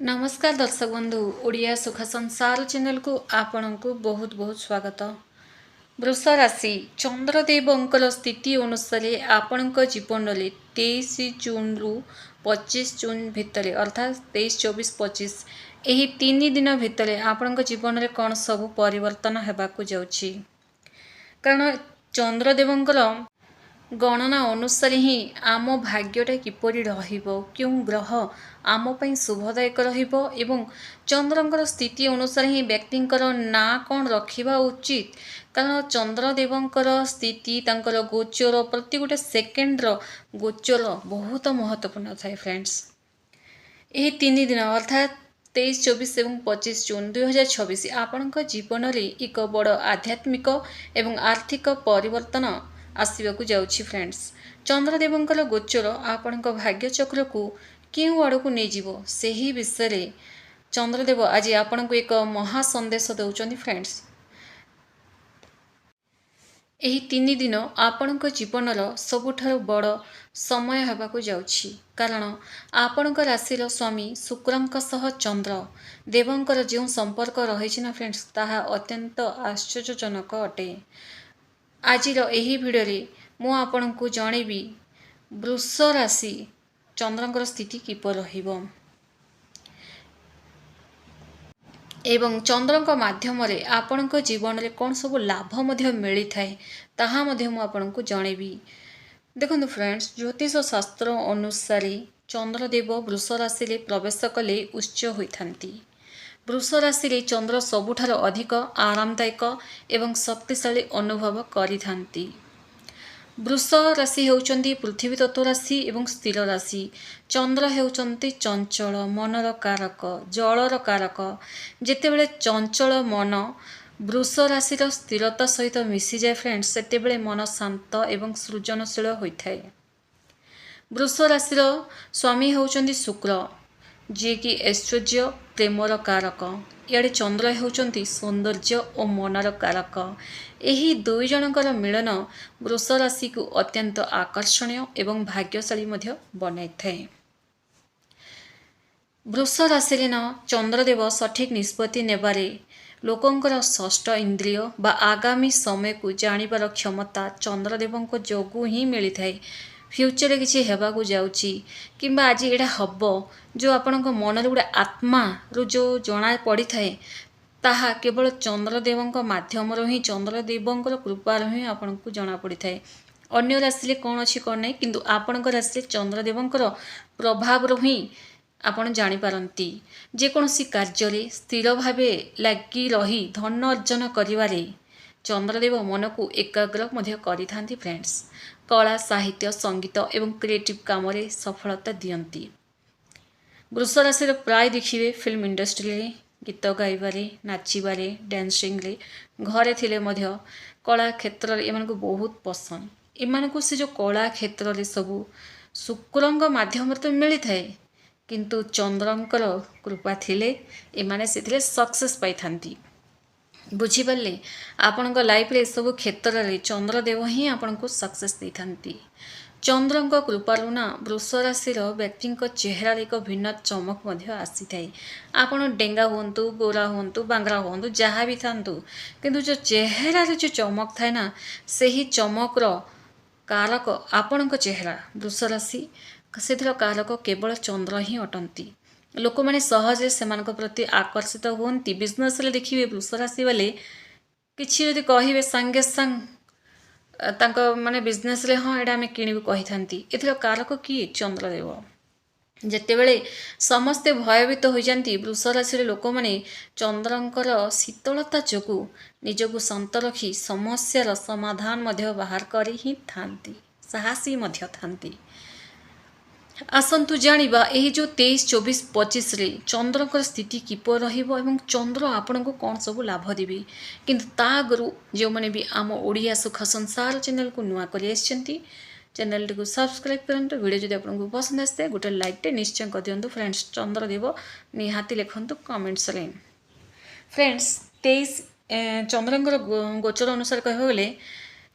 नमस्कार दर्शक बंधु ओडिया सुख संसार चैनल को आपण को बहुत बहुत स्वागत। वृष राशि चंद्रदेवंकर स्थिति अनुसार आपण जीवन में 23 जून रु 25 जून भितर अर्थात 23, 24, 25 यही 3 दिन भितर आपण जीवन में कौन सब परिवर्तन होगाक जाउछि। कारण चंद्रदेवंकर गणना अनुसार ही आम भाग्यटा किपरि रहिबो, क्यों ग्रह आम पई शुभदायक रहिबो एवं चंद्रंकर स्थिति अनुसार ही व्यक्तिंकर ना कौन रखिबा उचित। कारण चंद्रदेवंकर स्थिति तांकर गोचर प्रति गोटे सेकेंड गोचर बहुत महत्वपूर्ण थाए। फ्रेंड्स यही 3 दिन अर्थात 23, 24 एवं 25 जून 2026 आपण जीवन में एक बड़ आध्यात्मिक एवं आर्थिक परिवर्तन आसवाक जाउछि। फ्रेंड्स चंद्रदेवंकर गोचर आपण भाग्य चक्र को क्यों आड़ को नहीं जीवो सही विषय चंद्रदेव आज आपण को एक महा संदेश दौरान। फ्रेंड्स यही 3 दिन आपण जीवन सबुठार बड़ समय होगाक जाउछि। कारण आपण राशि स्वामी शुक्रंक सह चंद्र देवंकर जो संपर्क रही ना फ्रेंड्स ताहा अत्यंत आश्चर्यजनक अटे। आज यही वीडियो रे मु आपण को जनइबी वृष राशि चंद्रंकर स्थिति किपर रहिबो एवं चंद्रंक माध्यम रे आपण जीवन में कौन सब लाभ मिली थाए ताहा मु आपण को जनइबी। देखो फ्रेंड्स ज्योतिष शास्त्र अनुसार चंद्रदेव वृष राशि रे प्रवेश कले उच्च होइथांती। वृष राशि रे चंद्र सबुठार अधिक आरामदायक एवं शक्तिशाली अनुभव करिथांती। वृष राशि हेउचंती पृथ्वी तत्व राशि एवं स्थिर राशि। चंद्र हेउचंती चंचल मनर कारक जलर कारक। जेतेबेले चंचल मन वृष राशि स्थिरता सहित मिसी जाए फ्रेंड्स सेतेबेले मन शांत एवं सृजनशील होइथाए। वृष राशि स्वामी हेउचंती शुक्र जी कि ऐश्वर्य प्रेमर कारक। इे चंद्र हेउचंती सौंदर्य और मनर कारक। यही दुई जनकर मिलन वृष राशि को अत्यंत आकर्षणीय एवं भाग्यशाली बनाई थाए। वृष राशि न चंद्रदेव सठिक निष्पत्ति नेबारे लोकंकर षष्ठ इंद्रिय बा आगामी समय को जानिबार क्षमता चंद्रदेव जोगु ही मिली थाए। फ्यूचर किसी हेबाकू जाउची किंबा आज एटा हब जो आपण मन गोटे आत्मा रो जो जना पड़ी थाए ताहा केवल चंद्रदेव माध्यम ही चंद्रदेव कृपार ही आपन को जना पड़ी थाए। अन्य राशि कौन अच्छी कौन नहीं किंतु आपण राशि चंद्रदेव प्रभाव ही आपण जानी पारंती। जेकोसी कार्य स्थिर भाव लगी रही धन अर्जन करिवारे चंद्रदेव मन को एकाग्र करिथांती। फ्रेंड्स कला साहित्य संगीत एवं क्रिएटिव काम रे सफलता दियंती। वृष राशि प्राय देखिए फिल्म इंडस्ट्री रे गीत गाइबारे नाचिबारे डांसिंग रे घरे थिले मध्य कला क्षेत्र रे एमान को बहुत पसंद। एमान को से जो कला क्षेत्र रे सबु शुक्रंग माध्यम तो मिली थाए किंतु चंद्रंकर कृपा थिले एमाने सेथिले सक्सेस पाई थांती। बुझीपारे आपण लाइफ रे सब क्षेत्र में चंद्रदेव ही आपण को सक्सेस दे थांती। चंद्र कृपारुना वृष राशि व्यक्ति चेहरा एक भिन्न चमक आसी थाए। आपण डेंगा हुंतु गोरा हुंतु बांगरा हुंतु जहाँ भी थांतु किंतु जो चेहरा जो चमक थाए ना सही चमकर कारक आपण चेहरा वृष राशि से कारक केवल चंद्र ही अटंती। लोक मैंने सहजे से प्रति आकर्षित होती। बिजनेस रे देखिए वृष राशि वाले किसी यदि कहे सांगे सांग माने बिजनेस रे हाँ एटा आम किणु कही थांती। एथर कारक किए चंद्रदेव। जेतेबेले समस्ते भयभीत हो जाती वृष राशि लोक मैंने चंद्रंकर शीतलता जोगु निजको शांत रखी समस्यार समाधान बाहर करी ही थांती, साहसी थांती। आसंतु जानिबा यही जो 23, 24, 25 रे चंद्रकर स्थिति किपर रहिबो एवं चंद्र आपण को कौन सब लाभ देबी। किंतु ता गुरु जो मैंने भी आम ओडिया सुख संसार चैनल को नुआ करी आछंती चैनल को सब्सक्राइब करंतु। वीडियो जदि आपको पसंद आसे गोटे लाइक टे निश्चय कर दियंतु। फ्रेंड्स चंद्रदेव निहाती लिखंतु कमेंट्स रे। फ्रेंड्स 23 चंद्रंकर गोचर अनुसार कहबो गले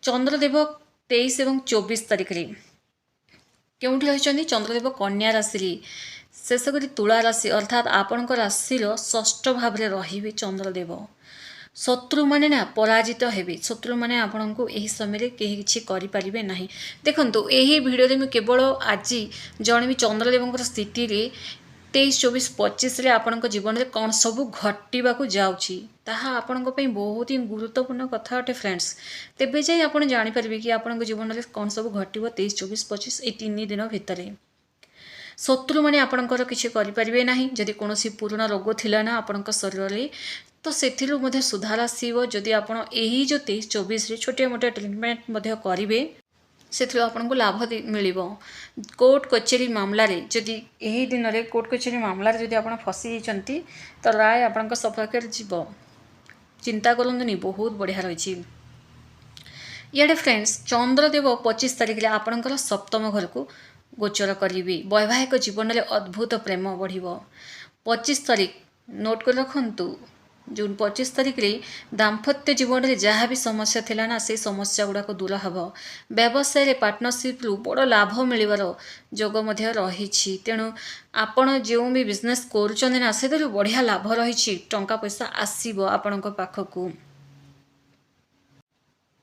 चंद्रदेव 23 एवं 24 तारिख रे क्योंठी रही चंद्रदेव कन्या राशि शेषकर तुला राशि अर्थात आपण राशि षष्ठ भाव में रही चंद्रदेव। शत्रु माने ना पराजित हेबे, शत्रु माने आपण को एही समय कहीं किसी करें ना। देखो यही भिडियो में केवल आज जन भी चंद्रदेव स्थिति 23, 24, 25 आपण जीवन में कौन सब घटवाक जाऊँगी ताहा आपण बहुत ही गुरुत्वपूर्ण कथा अटे फ्रेंड्स। तेबे जाई आपण जानीपारे कि आपण जीवन में कौन सब घट 23, 24, 25 ये 3 दिन भितर शत्रु मैंने आपणकर किसी करें ना। जदि कौन पुराना रोग थिला ना आपण शरीर में तो से सुधार आसो। जदि आप जो 23, 24 छोटे मोटे ट्रिटमेंट करेंगे से आपको लाभ मिल। कोर्ट कचेरी मामलें जदि यही दिन में कोर्ट कचेरी मामलें जदि आप फसी जाती तो राय आपण सपक्ष जीव, चिंता करनी बहुत बढ़िया रही। इे फ्रेंड्स चंद्रदेव 25 तारिख में आपणकर सप्तम घर को गोचर करेंगे। वैवाहिक जीवन में अद्भुत प्रेम बढ़। 25 तारिख नोट कर रखु। जून 25 तारिख रे दाम्पत्य जीवन में जहाँ भी समस्या थिला ना से समस्या गुड़ाक दूर हम। व्यवसाय पार्टनरशिप रु बड़ लाभ मिलवार जोग रही। तेणु आपण जो भी बिजनेस करुँच ना से बढ़िया लाभ रही। टंका पैसा आसब आपण पाखक,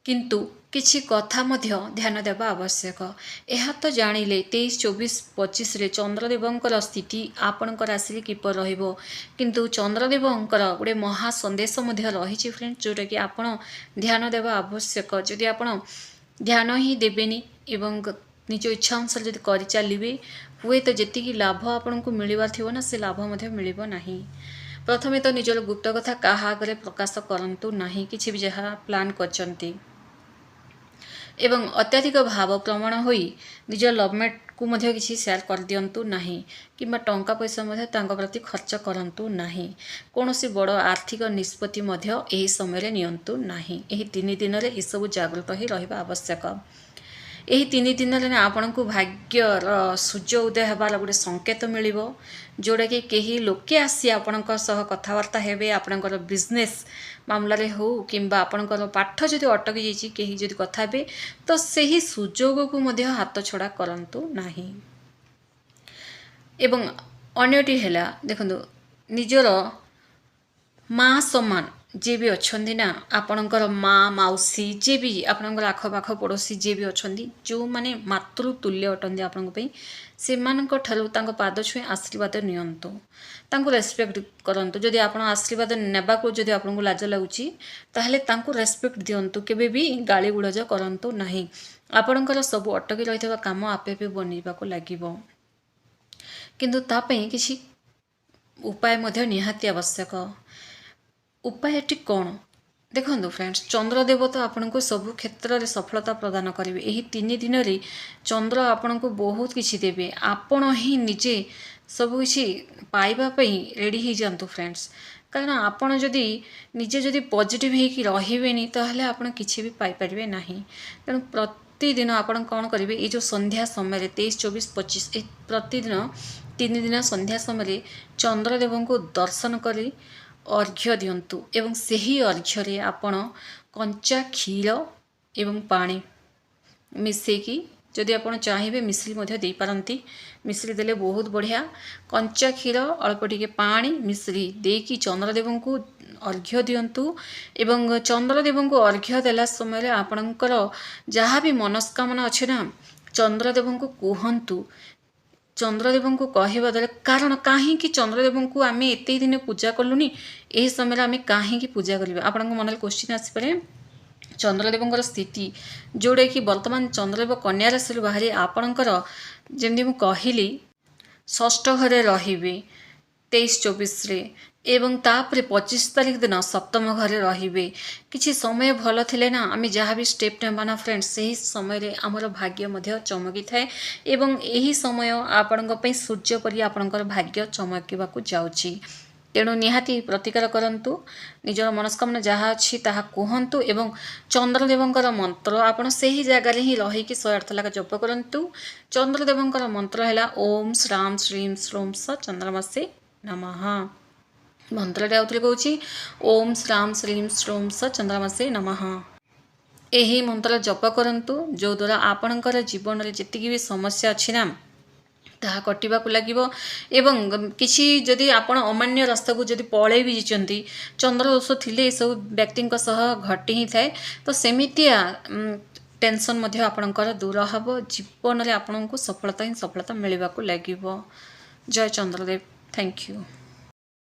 किंतु किछि कथा मध्य ध्यान देवा आवश्यक। यह तो जानिले 23, 24, 25 रे चंद्रदेवंकर स्थिति आपण राशि किपर रहिबो। किंतु चंद्रदेवंकर गोटे महा संदेश मध्य रही फ्रेंड्स, जोटा कि आपण ध्यान देवा आवश्यक। जदि आपण ध्यान ही देबेनी एवं निज इच्छा अनुसार जदि करि चलिबे हुए तो जेतिकी लाभ आपण को मिलवार थिबो ना से लाभ मध्य मिलिबो नाही। प्रथमे तो निजर गुप्त कथा काहा आगे प्रकाश करंतु नाही किछि भी जहा प्लान करचंती। एवं अत्याधिक भाव प्रमाण होई निज लवमेट को मध्य किसी शेयर कर दियंतु नाही किंबा टंका पैसा मध्य तांका प्रति खर्च करंतु नाही। कोनोसी बड़ आर्थिक निष्पत्ति मध्य एही समय रे नियंतु नाही। एही 3 दिन रे ई सब जागृत ही रहिबा आवश्यक। यही 3 दिन में आपण को भाग्य सूर्य उदय होबार गोटे संकेत मिलिबो, जोड़ा कि कहीं लोके आसी आपण सह कथबार्ता हेबे। आपणकर बिजनेस मामलें हो किंबा आपणकर पाठ जदि अटकी जाइए कहीं जदि कथा हेबे तो सही सुजोग को मध्य हाथ छड़ा करंतु नाही। एवं अन्यटी हैला देखंतु निजर माँ समान जे भी अच्छी ना आपणकर माँ मौसी जे भी आपणकर आखपाख पड़ोसी जे भी अच्छा जो माने मातृतुल्य अटंती आपण से पाद छुए आशीर्वाद नियंतु, तांको रेस्पेक्ट करंतु। जदि आपण आशीर्वाद नेबा को जदि आपनको लाज लागुची ताहले तांको रेस्पेक्ट दियंतु, केबे भी गाली गुड़ज करंतु नाही। आपणकर सब अटकी रहितबा काम आपे आपे बनिबा को लागिबो, किंतु तापई किछि उपाय मध्य निहाती आवश्यक। उपाय कौन देखो फ्रेंड्स, चंद्रदेव तो आपन को सब क्षेत्र में सफलता प्रदान करेंगे। यही 3 दिन में चंद्र आपन को बहुत किसी देवे। आपण ही निजे सब किसी पाइबापी रेडी हो जातु फ्रेंड्स, कारण आपड़ जदि निजे जदि पॉजिटिव हो रही ताहले आपन किसी भी पाइपर ना। तेणु प्रतिदिन आपन कौन करेंगे, ये जो संध्या समय 23, 24, 25 प्रतिदिन 3 दिन संध्या समय चंद्रदेव को दर्शन करी अर्घ्य दियंतु एवं सही अर्घ्य रे आपण कंचा क्षीर एवं पानी मिसेकी जदि आपण चाहिए मिश्री मध्य दे पारंती। मिश्री देले बहुत बढ़िया। कंचा क्षीर अल्प टिके पानी मिश्री देकी चंद्रदेव को अर्घ्य दियंतु एवं चंद्रदेव को अर्घ्य देला समय आपणकर जहाँ भी मनस्कामना अच्छे ना चंद्रदेव को कहतु। चंद्रदेव को कहवा द्वारा कारण कहीं चंद्रदेव को आम एत दिन पूजा कलुनी यही समय आम कहीं पूजा करा। आपण मन में क्वेश्चन आसपे चंद्रदेव स्थिति जोड़े कि वर्तमान चंद्रदेव कन्या राशि बाहरी आपणकर जमी मुझे कहली षष्ठ घरे रे 23, 24 रे एवं तापर 25 तारिख दिन सप्तम घरे रे किसी समय भल थिले ना आम जहाँ भी स्टेप नेबा ना फ्रेंड्स सही समय रे आमर भाग्य मध्य चमकी थाए एवं यही समय आपण सूर्य परी आपणकर भाग्य चमकीबा को जाउची। तेणु निहाती प्रतिकार करंतु, निजर मनस्कामना जहाँ अच्छी ताहा कहतु एवं चंद्रदेवंकर मंत्र आपण सही जगार ही रहीकि 108 लाख जप करंतु। चंद्रदेवंकर मंत्र है ओम श्राम श्रीम श्रोम स चंद्रमासे नमः। मंत्रटे आउथले कहूँ ओम श्राम श्रीम श्रोम स चंद्रमासे नमः। यही मंत्र जप करंतु जो द्वारा आपणकर जीवन में जीतकी भी समस्या अच्छी ना ତାହା କଟିବାକୁ ଲାଗିବ ଏବଂ କିଛି ଯଦି ଆପଣ ଅମାନ୍ୟ ରାସ୍ତାକୁ ଯଦି ପଳେଇ ବି ଯାଇଛନ୍ତି ଚନ୍ଦ୍ର ଦୋଷ ଥିଲେ ଏସବୁ ବ୍ୟକ୍ତିଙ୍କ ସହ ଘଟି ହିଁ ଥାଏ। ତ ସେମିତିଆ ଟେନସନ୍ ମଧ୍ୟ ଆପଣଙ୍କର ଦୂର ହେବ। ଜୀବନରେ ଆପଣଙ୍କୁ ସଫଳତା ହିଁ ସଫଳତା ମିଳିବାକୁ ଲାଗିବ। ଜୟ ଚନ୍ଦ୍ରଦେବ। Thank you.